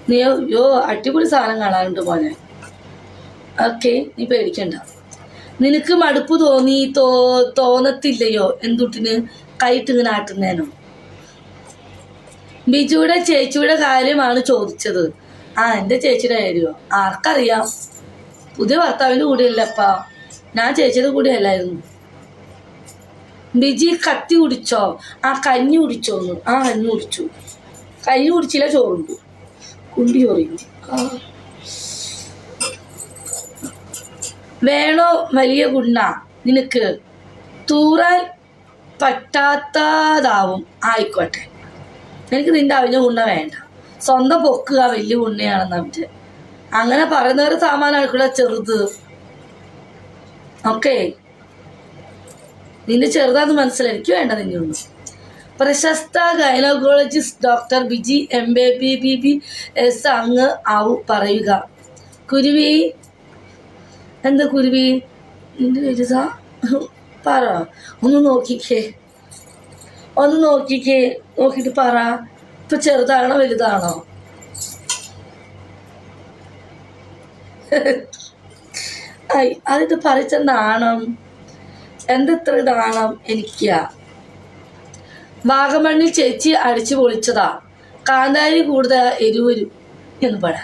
നീ അടിപൊളി സാധനം കാണാറുണ്ട് മോനെ. ഓക്കെ, നീ പേടിക്കണ്ട. നിനക്ക് മടുപ്പ് തോന്നത്തില്ലയോ എന്തുട്ടിന് കൈയിട്ട് ഇങ്ങനെ ആട്ടുന്നേനോ? ബിജുയുടെ ചേച്ചിയുടെ കാര്യമാണ് ചോദിച്ചത്. എൻ്റെ ചേച്ചിയുടെ കാര്യമോ? ആർക്കറിയാം. പുതിയ ഭർത്താവിൻ്റെ കൂടെയല്ലപ്പാ, ഞാൻ ചേച്ചിയുടെ കൂടെ അല്ലായിരുന്നു. ബിജി കത്തി കുടിച്ചോ? കഞ്ഞി കുടിച്ചോന്ന്. കഞ്ഞി കുടിച്ചു. കഞ്ഞി കുടിച്ചില്ല, ചോറുണ്ടു. കുണ്ടി ചോറിയും. വേണോ വലിയ കുണ്ണ? നിനക്ക് തൂറാൻ പറ്റാത്തതാവും. ആയിക്കോട്ടെ, എനിക്ക് നിന്റെ അവിഞ്ഞ കുണ്ണ വേണ്ട. സ്വന്തം പൊക്കുക വലിയ കുണ്ണയാണെന്ന് അവര് അങ്ങനെ പറയുന്നവര് സാമാനായിക്കൂടെ ചെറുത്. ഓക്കെ, നിന്റെ ചെറുതാന്ന് മനസ്സിലായി. എനിക്ക് വേണ്ട നിന്നെ ഒന്നും. പ്രശസ്ത ഗൈനക്കോളജിസ്റ്റ് ഡോക്ടർ ബിജി MBBS അങ്ങ് പറയുക. കുരുവി എന്താ കുരുവി? നിന്റെ വലുതാ? പറ. ഒന്ന് നോക്കിക്കേ, നോക്കിയിട്ട് പറ. ഇപ്പൊ ചെറുതാണോ വലുതാണോ? അതിത് പറിച്ച നാണം. എന്തത്ര നാണം എനിക്കാ. വാഗമണ്ണിൽ ചേച്ചി അടിച്ചു പൊളിച്ചതാ. കാന്താരി കൂടുതൽ എരിവരും എന്ന് പറ.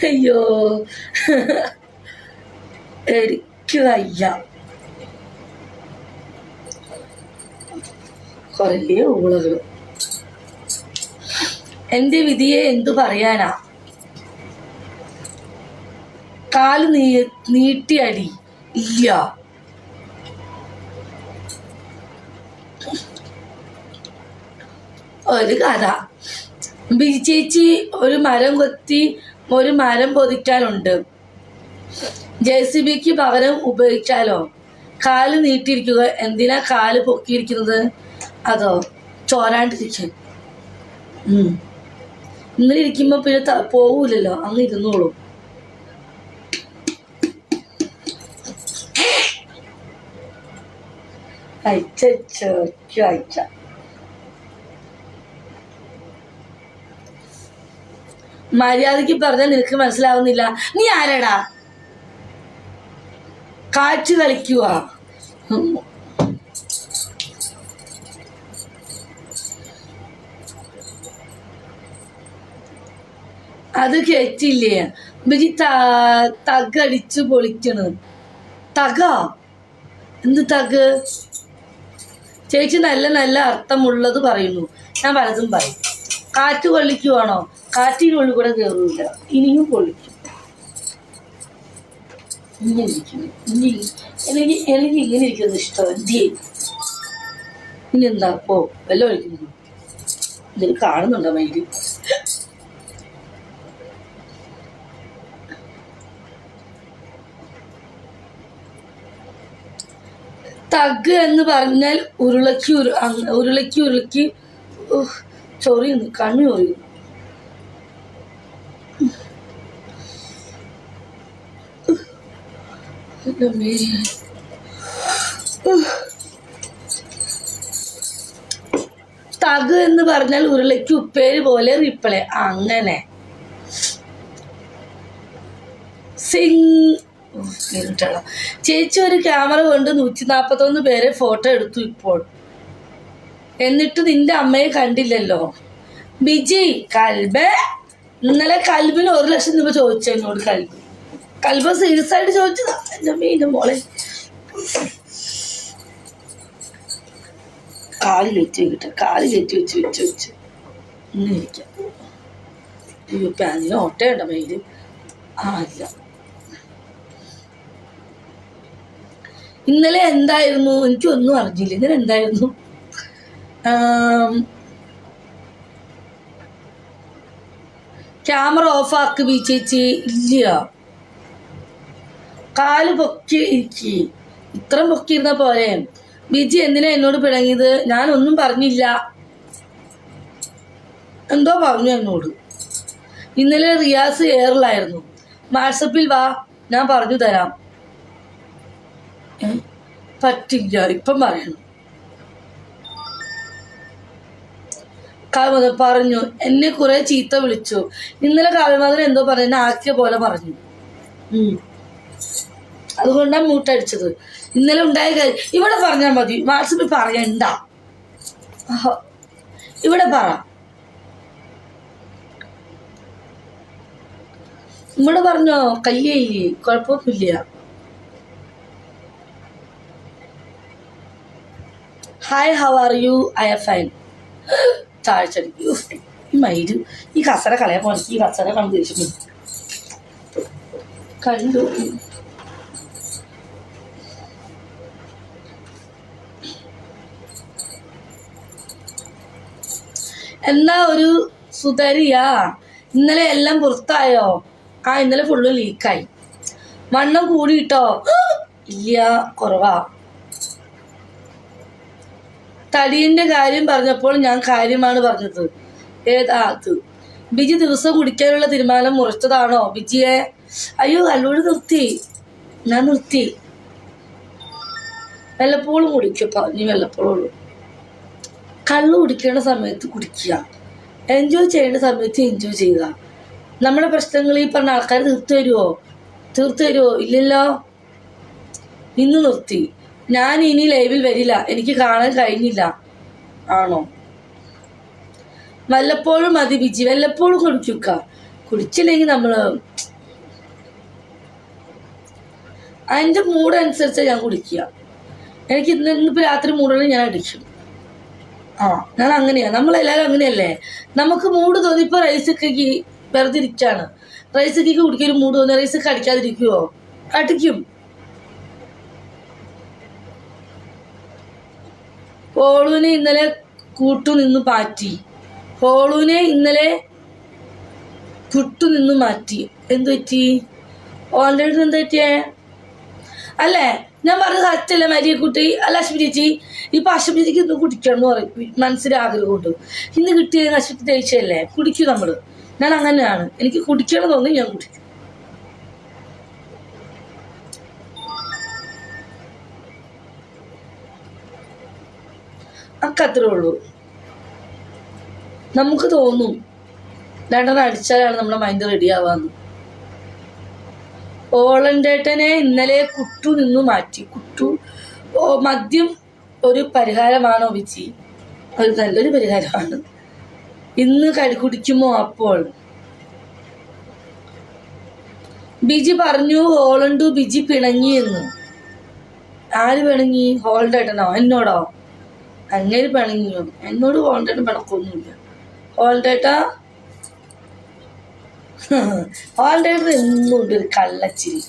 അയ്യോ, എനിക്ക് വയ്യ. കുറേ ഊളകൾ. എൻ്റെ വിധിയെ എന്തു പറയാനാ? കാല് നീട്ടിയടി ഇല്ല. ഒരു കഥ. ബിജി ചേച്ചി ഒരു മരം പൊതിക്കാനുണ്ട്. JCBക്ക് പകരം ഉപയോഗിച്ചാലോ? കാല് നീട്ടിയിരിക്കുക. എന്തിനാ കാല് പൊക്കിയിരിക്കുന്നത്? അതോ ചോരാണ്ടിരിക്കാൻ? ഇങ്ങനെ ഇരിക്കുമ്പോ പിന്നെ പോവൂലല്ലോ, അങ്ങ് ഇരുന്നോളൂ. അയച്ച മര്യാദക്ക് പറഞ്ഞാൽ നിനക്ക് മനസ്സിലാവുന്നില്ല. നീ ആരാടാ? കാറ്റ് കളിക്കുക. അത് കേട്ടില്ലേ? ബിജി തകടിച്ചു പൊളിക്കണ്. തക? എന്ത് തക്? ചേച്ചി നല്ല നല്ല അർത്ഥമുള്ളത് പറയുന്നു. ഞാൻ പലതും പറയും. കാറ്റ് കൊള്ളിക്കുവാണോ? കാറ്റിനുള്ളിൽ കൂടെ കയറൂല. ഇനിയും കൊള്ളിക്കും. എനിക്ക് ഇങ്ങനെ ഇരിക്കുന്നത് ഇഷ്ടം. ഇനി എന്താ വല്ല ഒഴിക്കുന്നു? ഇതിൽ കാണുന്നുണ്ടോ മൈര്? തഗ് എന്ന് പറഞ്ഞാൽ ഉരുളക്കി ചൊറിയുന്നു, കണ്ണു ചൊറിയുന്നു. തഗ് എന്ന് പറഞ്ഞാൽ ഉരുളയ്ക്ക് ഉപ്പേര് പോലെ റിപ്ലൈ. അങ്ങനെ ചേച്ചി ഒരു ക്യാമറ കൊണ്ട് 141 പേരെ ഫോട്ടോ എടുത്തു ഇപ്പോൾ. എന്നിട്ട് നിന്റെ അമ്മയെ കണ്ടില്ലല്ലോ. ബിജി കൽബ് ഇന്നലെ കൽബിന് 1 ലക്ഷം രൂപ ചോദിച്ചു എന്നോട്. കൽബ് സീരിയസ് ആയിട്ട് ചോദിച്ചതാ. എൻ്റെ മീൻ്റെ മോളെ കാല് കയറ്റി വെച്ച് ഇങ്ങനെ ഇരിക്കാം. പാനിന് ഓട്ടയുണ്ടോ മെയില്? ഇല്ല. ഇന്നലെ എന്തായിരുന്നു? എനിക്കൊന്നും അറിഞ്ഞില്ല. ഇന്നലെ എന്തായിരുന്നു? ക്യാമറ ഓഫാക്ക് ബി ചേച്ചി. ഇല്ല, കാല് പൊക്കി ഇരിക്കി. ഇത്രയും പൊക്കിയിരുന്ന പോലെ. ബിജി എന്തിനാ എന്നോട് പിണങ്ങിയത്? ഞാനൊന്നും പറഞ്ഞില്ല. എന്തോ പറഞ്ഞു എന്നോട്. ഇന്നലെ റിയാസ് എയറിലായിരുന്നു. വാട്സപ്പിൽ വാ, ഞാൻ പറഞ്ഞു തരാം. പറ്റില്ല, ഇപ്പം പറയണം. കാവ്യമധു പറഞ്ഞു, എന്നെ കുറെ ചീത്ത വിളിച്ചു. ഇന്നലെ കാവ്യമധുന് എന്തോ പറഞ്ഞു, എന്നെ ആക്കിയ പോലെ പറഞ്ഞു. അതുകൊണ്ടാണ് മൂട്ടടിച്ചത്. ഇന്നലെ ഉണ്ടായ കാര്യം ഇവിടെ പറഞ്ഞാൽ മതി, വാട്സപ്പിൽ പറയണ്ട. ഇവിടെ പറ, ഇവിടെ പറഞ്ഞോ, കയ്യേ കുഴപ്പമൊന്നുമില്ല. Hi, how are you? I am fine. താഴ്ചടിക്കൂ ഈ മയില്. ഈ കസര കളയാൻ പോലെ ഈ കസര കണ്ടു ദേഷ്യം കണ്ടു. എന്നാ ഒരു സുതരിയാ, ഇന്നലെ എല്ലാം പുറത്തായോ? ഇന്നലെ ഫുള്ള് ലീക്കായി. വണ്ണം കൂടിയിട്ടോ? ഇല്ല, കുറവാ. തടീൻ്റെ കാര്യം പറഞ്ഞപ്പോൾ ഞാൻ കാര്യമാണ് പറഞ്ഞത്. ഏതാ അത്? ബിജി ദിവസം കുടിക്കാനുള്ള തീരുമാനം മുറിച്ചതാണോ ബിജിയെ? അയ്യോ, കല്ലൂടി നിർത്തി, ഞാൻ നിർത്തി. വല്ലപ്പോഴും കുടിക്കപ്പ, നീ വല്ലപ്പോഴും ഉള്ളൂ. കള്ളു കുടിക്കേണ്ട സമയത്ത് കുടിക്കുക, എൻജോയ് ചെയ്യേണ്ട സമയത്ത് എൻജോയ് ചെയ്യുക. നമ്മുടെ പ്രശ്നങ്ങൾ ഈ പറഞ്ഞ ആൾക്കാർ തീർത്തു തരുമോ? ഇല്ലല്ലോ. ഇന്ന് നിർത്തി. ഞാൻ ഇനി ലൈവിൽ വരില്ല, എനിക്ക് കാണാൻ കഴിഞ്ഞില്ല. ആണോ? വല്ലപ്പോഴും മതി ബിജി, വല്ലപ്പോഴും കുടിക്കുക. കുടിച്ചില്ലെങ്കിൽ നമ്മള് അതിൻ്റെ മൂഡ് അനുസരിച്ച് ഞാൻ കുടിക്കുക. എനിക്ക് ഇന്നിപ്പോൾ രാത്രി മൂടുണ്ടെങ്കിൽ ഞാൻ അടിക്കും. ഞാൻ അങ്ങനെയാണ്, നമ്മളെല്ലാവരും അങ്ങനെയല്ലേ. നമുക്ക് മൂഡ് തോന്നി. ഇപ്പോൾ റൈസൊക്കെ വെറുതെ ഇരിക്കുകയാണ്, റൈസൊക്കെ കുടിക്കൊരു മൂഡ് തോന്നി, റൈസൊക്കെ അടിക്കാതിരിക്കുവോ? അടിക്കും. ഹോളുവിനെ ഇന്നലെ കൂട്ടുനിന്ന് മാറ്റി. മാറ്റി. എന്ത് പറ്റി? ഓൾറെഡി എന്ത് പറ്റിയേ? അല്ലേ, ഞാൻ പറഞ്ഞത് കറക്റ്റല്ലേ മരിയക്കുട്ടി? അല്ല അശ്വതി ചേച്ചി, ഇപ്പൊ അശ്വതി ചേച്ചിക്ക് ഇന്ന് കുടിക്കണം എന്ന് പറയും മനസ്സിൽ ആഗ്രഹം കൊണ്ട്. ഇന്ന് കിട്ടിയത് അശ്വതി തേച്ചല്ലേ, കുടിക്കും നമ്മള്. ഞാൻ അങ്ങനെയാണ്, എനിക്ക് കുടിക്കണം തോന്നി ഞാൻ കുടിക്കും. അത്രേ ഉള്ളൂ. നമുക്ക് തോന്നും രണ്ടെണ്ണം അടിച്ചാലാണ് നമ്മുടെ മൈൻഡ് റെഡി ആവാന്ന്. ഓളൻ്റേട്ടനെ ഇന്നലെ കുട്ടു നിന്നു മാറ്റി. മദ്യം ഒരു പരിഹാരമാണോ ബിജി? ഒരു നല്ലൊരു പരിഹാരമാണ്. ഇന്ന് കുടിക്കുമോ? അപ്പോൾ ബിജി പറഞ്ഞു ഹോളണ്ടു ബിജി പിണങ്ങി എന്ന്. ആര് പിണങ്ങി? ഹോൾഡേട്ടനോ? എന്നോടോ? അങ്ങനെ പിണങ്ങിയോ? എന്നോട് ഹോൾഡേട്ടൻ പിണക്കൊന്നുമില്ല. ഹോൾഡേട്ടൻ എന്നും ഉണ്ട് ഒരു കള്ളച്ചിരി.